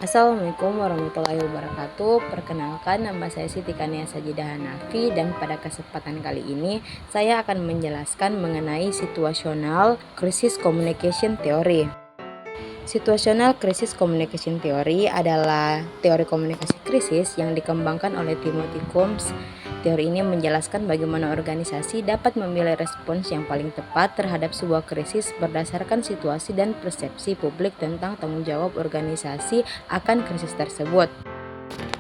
Assalamualaikum warahmatullahi wabarakatuh. Perkenalkan, nama saya Siti Kania Sajidah Hanafi, dan pada kesempatan kali ini saya akan menjelaskan mengenai situational crisis communication theory. Situational crisis communication theory adalah teori komunikasi krisis yang dikembangkan oleh Timothy Combs. Teori ini menjelaskan bagaimana organisasi dapat memilih respons yang paling tepat terhadap sebuah krisis berdasarkan situasi dan persepsi publik tentang tanggung jawab organisasi akan krisis tersebut.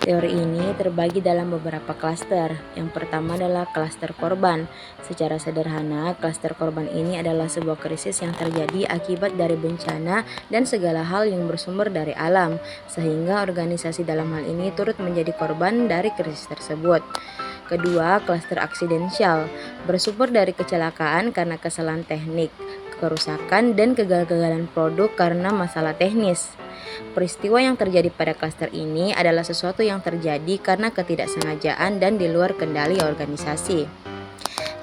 Teori ini terbagi dalam beberapa klaster. Yang pertama adalah klaster korban. Secara sederhana, klaster korban ini adalah sebuah krisis yang terjadi akibat dari bencana dan segala hal yang bersumber dari alam, sehingga organisasi dalam hal ini turut menjadi korban dari krisis tersebut. Kedua, klaster aksidensial, bersumber dari kecelakaan karena kesalahan teknik, kerusakan, dan kegagalan produk karena masalah teknis. Peristiwa yang terjadi pada klaster ini adalah sesuatu yang terjadi karena ketidaksengajaan dan di luar kendali organisasi.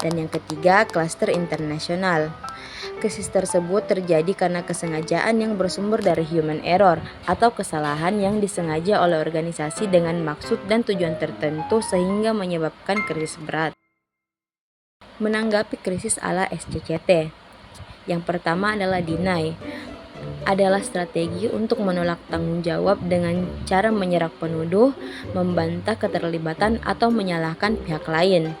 Dan yang ketiga, klaster internasional. Krisis tersebut terjadi karena kesengajaan yang bersumber dari human error atau kesalahan yang disengaja oleh organisasi dengan maksud dan tujuan tertentu sehingga menyebabkan krisis berat. Menanggapi krisis ala SCCT. Yang pertama adalah deny. Adalah strategi untuk menolak tanggung jawab dengan cara menyerang penuduh, membantah keterlibatan, atau menyalahkan pihak lain.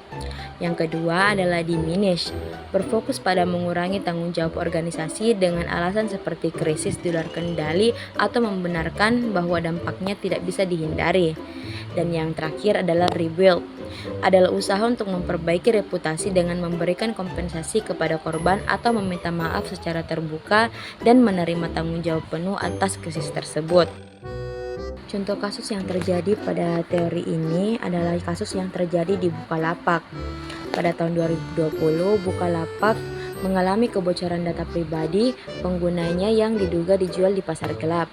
Yang kedua adalah diminish, berfokus pada mengurangi tanggung jawab organisasi dengan alasan seperti krisis di luar kendali atau membenarkan bahwa dampaknya tidak bisa dihindari. Dan yang terakhir adalah rebuild, adalah usaha untuk memperbaiki reputasi dengan memberikan kompensasi kepada korban atau meminta maaf secara terbuka dan menerima tanggung jawab penuh atas krisis tersebut. Contoh kasus yang terjadi pada teori ini adalah kasus yang terjadi di Bukalapak. Pada tahun 2020, Bukalapak mengalami kebocoran data pribadi penggunanya yang diduga dijual di pasar gelap.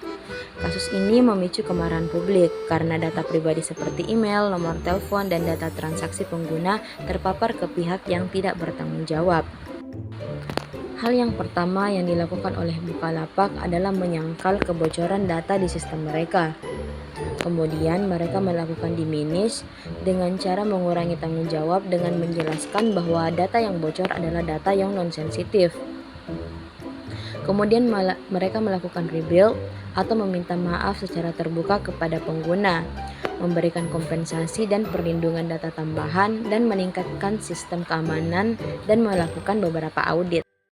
Kasus ini memicu kemarahan publik karena data pribadi seperti email, nomor telepon, dan data transaksi pengguna terpapar ke pihak yang tidak bertanggung jawab. Hal yang pertama yang dilakukan oleh Bukalapak adalah menyangkal kebocoran data di sistem mereka. Kemudian mereka melakukan diminish dengan cara mengurangi tanggung jawab dengan menjelaskan bahwa data yang bocor adalah data yang non-sensitif. Kemudian mereka melakukan rebuild atau meminta maaf secara terbuka kepada pengguna, memberikan kompensasi dan perlindungan data tambahan, dan meningkatkan sistem keamanan dan melakukan beberapa audit.